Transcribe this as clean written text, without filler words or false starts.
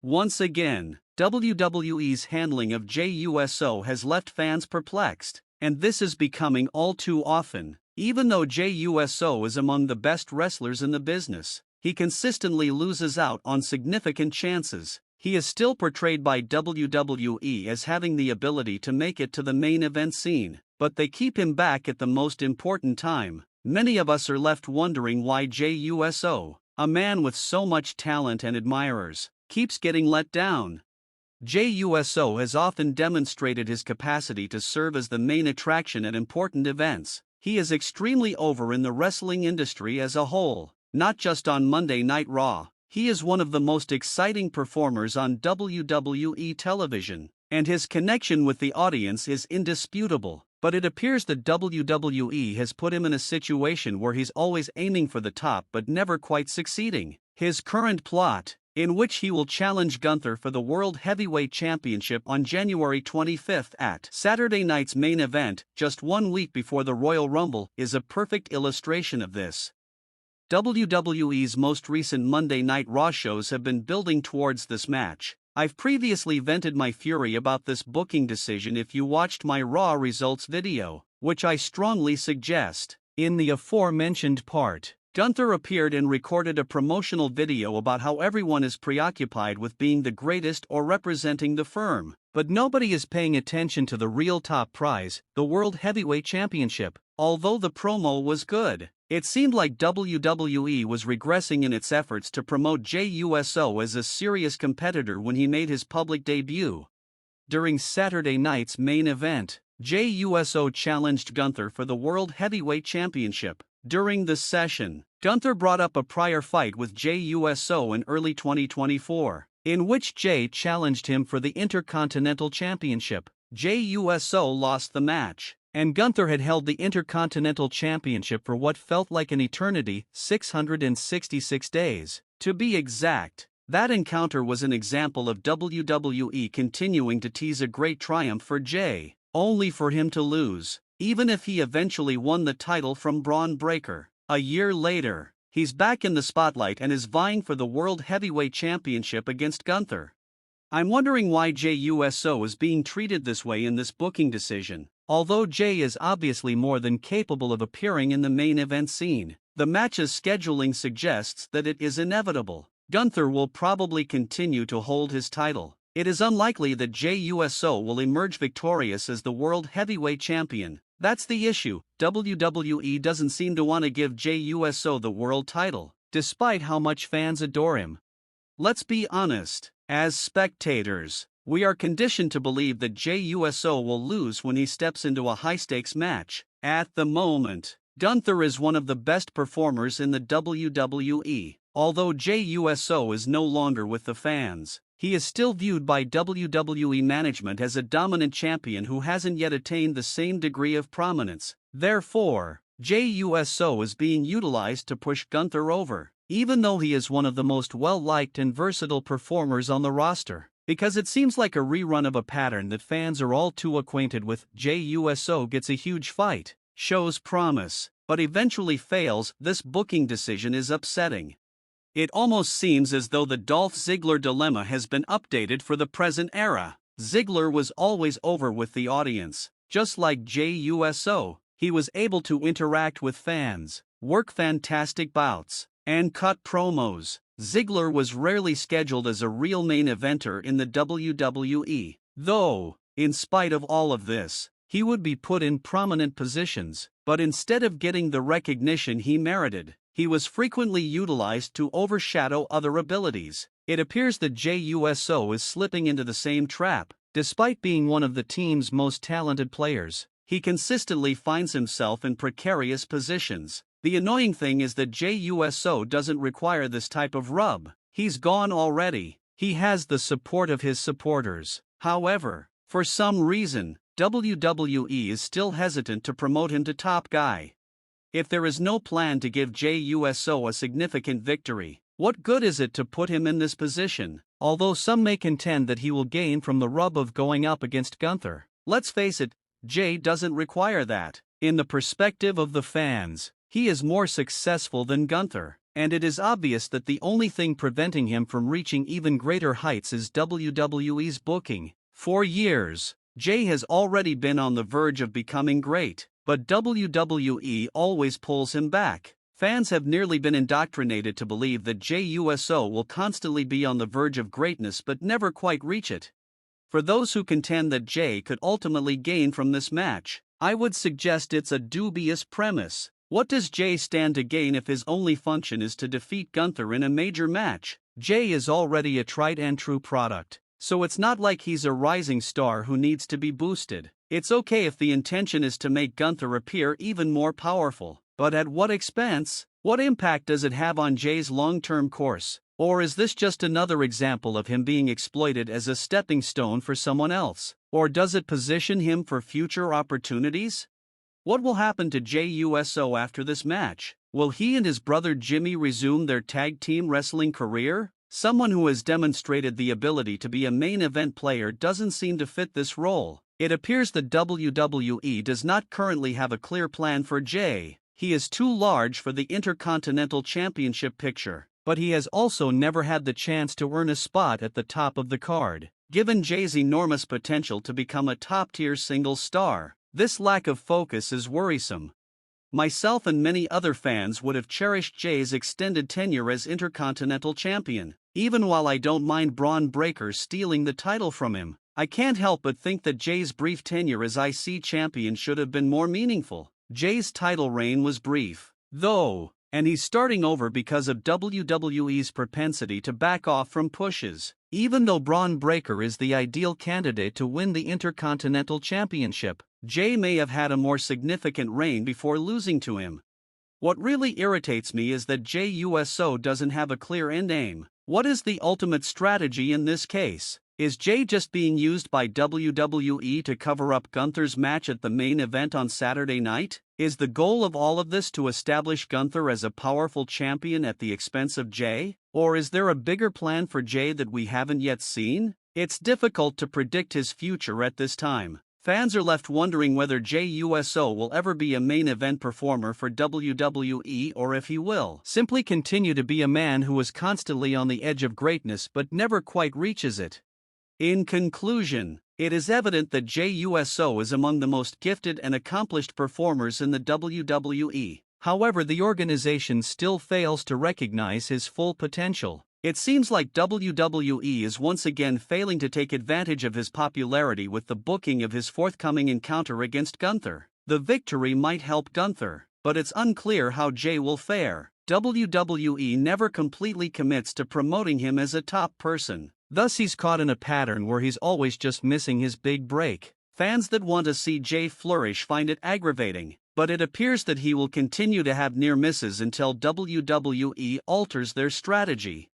Once again, WWE's handling of J Uso has left fans perplexed, and this is becoming all too often. Even though J Uso is among the best wrestlers in the business, he consistently loses out on significant chances. He is still portrayed by WWE as having the ability to make it to the main event scene, but they keep him back at the most important time. Many of us are left wondering why J Uso, a man with so much talent and admirers, keeps getting let down. J Uso has often demonstrated his capacity to serve as the main attraction at important events. He is extremely over in the wrestling industry as a whole, not just on Monday Night Raw. He is one of the most exciting performers on WWE television, and his connection with the audience is indisputable. But it appears that WWE has put him in a situation where he's always aiming for the top but never quite succeeding. His current plot, in which he will challenge Gunther for the World Heavyweight Championship on January 25th at Saturday night's main event, just 1 week before the Royal Rumble, is a perfect illustration of this. WWE's most recent Monday Night Raw shows have been building towards this match. I've previously vented my fury about this booking decision if you watched my Raw results video, which I strongly suggest. In the aforementioned part, Gunther appeared and recorded a promotional video about how everyone is preoccupied with being the greatest or representing the firm, but nobody is paying attention to the real top prize, the World Heavyweight Championship. Although the promo was good, it seemed like WWE was regressing in its efforts to promote J Uso as a serious competitor when he made his public debut. During Saturday night's main event, J Uso challenged Gunther for the World Heavyweight Championship. During the session, Gunther brought up a prior fight with J Uso in early 2024, in which Jay challenged him for the Intercontinental Championship. J Uso lost the match, and Gunther had held the Intercontinental Championship for what felt like an eternity, 666 days. To be exact, that encounter was an example of WWE continuing to tease a great triumph for Jay, only for him to lose, even if he eventually won the title from Braun Breaker. A year later, he's back in the spotlight and is vying for the World Heavyweight Championship against Gunther. I'm wondering why J Uso is being treated this way in this booking decision. Although Jay is obviously more than capable of appearing in the main event scene, the match's scheduling suggests that it is inevitable. Gunther will probably continue to hold his title. It is unlikely that J Uso will emerge victorious as the World Heavyweight Champion. That's the issue. WWE doesn't seem to want to give J Uso the world title, despite how much fans adore him. Let's be honest, as spectators, we are conditioned to believe that J Uso will lose when he steps into a high-stakes match. At the moment, Gunther is one of the best performers in the WWE. Although J Uso is no longer with the fans, he is still viewed by WWE management as a dominant champion who hasn't yet attained the same degree of prominence. Therefore, J Uso is being utilized to push Gunther over, even though he is one of the most well-liked and versatile performers on the roster. Because it seems like a rerun of a pattern that fans are all too acquainted with. J Uso gets a huge fight, shows promise, but eventually fails. This booking decision is upsetting. It almost seems as though the Dolph Ziggler dilemma has been updated for the present era. Ziggler was always over with the audience. Just like J Uso, he was able to interact with fans, work fantastic bouts, and cut promos. Ziggler was rarely scheduled as a real main eventer in the WWE, though, in spite of all of this, he would be put in prominent positions, but instead of getting the recognition he merited, he was frequently utilized to overshadow other abilities. It appears that J Uso is slipping into the same trap. Despite being one of the team's most talented players, he consistently finds himself in precarious positions. The annoying thing is that J Uso doesn't require this type of rub. He's gone already. He has the support of his supporters. However, for some reason, WWE is still hesitant to promote him to top guy. If there is no plan to give J Uso a significant victory, what good is it to put him in this position? Although some may contend that he will gain from the rub of going up against Gunther. Let's face it, Jay doesn't require that. In the perspective of the fans, he is more successful than Gunther. and it is obvious that the only thing preventing him from reaching even greater heights is WWE's booking. For years, Jay has already been on the verge of becoming great, but WWE always pulls him back. Fans have nearly been indoctrinated to believe that J Uso will constantly be on the verge of greatness but never quite reach it. For those who contend that Jay could ultimately gain from this match, I would suggest it's a dubious premise. What does Jay stand to gain if his only function is to defeat Gunther in a major match? Jay is already a tried and true product, so it's not like he's a rising star who needs to be boosted. It's okay if the intention is to make Gunther appear even more powerful, but at what expense? What impact does it have on Jay's long-term course? Or is this just another example of him being exploited as a stepping stone for someone else? Or does it position him for future opportunities? What will happen to J Uso after this match? Will he and his brother Jimmy resume their tag team wrestling career? Someone who has demonstrated the ability to be a main event player doesn't seem to fit this role. It appears that WWE does not currently have a clear plan for Jay. He is too large for the Intercontinental Championship picture, but he has also never had the chance to earn a spot at the top of the card. Given Jay's enormous potential to become a top-tier singles star, this lack of focus is worrisome. Myself and many other fans would have cherished Jay's extended tenure as Intercontinental Champion. Even while I don't mind Braun Breaker stealing the title from him, I can't help but think that Jay's brief tenure as IC champion should have been more meaningful. Jay's title reign was brief, though, and he's starting over because of WWE's propensity to back off from pushes. Even though Braun Breaker is the ideal candidate to win the Intercontinental Championship, Jay may have had a more significant reign before losing to him. What really irritates me is that J Uso doesn't have a clear end aim. What is the ultimate strategy in this case? Is Jay just being used by WWE to cover up Gunther's match at the main event on Saturday night? Is the goal of all of this to establish Gunther as a powerful champion at the expense of Jay? Or is there a bigger plan for Jay that we haven't yet seen? It's difficult to predict his future at this time. Fans are left wondering whether J Uso will ever be a main event performer for WWE or if he will simply continue to be a man who is constantly on the edge of greatness but never quite reaches it. In conclusion, it is evident that J Uso is among the most gifted and accomplished performers in the WWE. However, the organization still fails to recognize his full potential. It seems like WWE is once again failing to take advantage of his popularity with the booking of his forthcoming encounter against Gunther. The victory might help Gunther, but it's unclear how Jay will fare. WWE never completely commits to promoting him as a top person. Thus he's caught in a pattern where he's always just missing his big break. Fans that want to see Jay flourish find it aggravating, but it appears that he will continue to have near misses until WWE alters their strategy.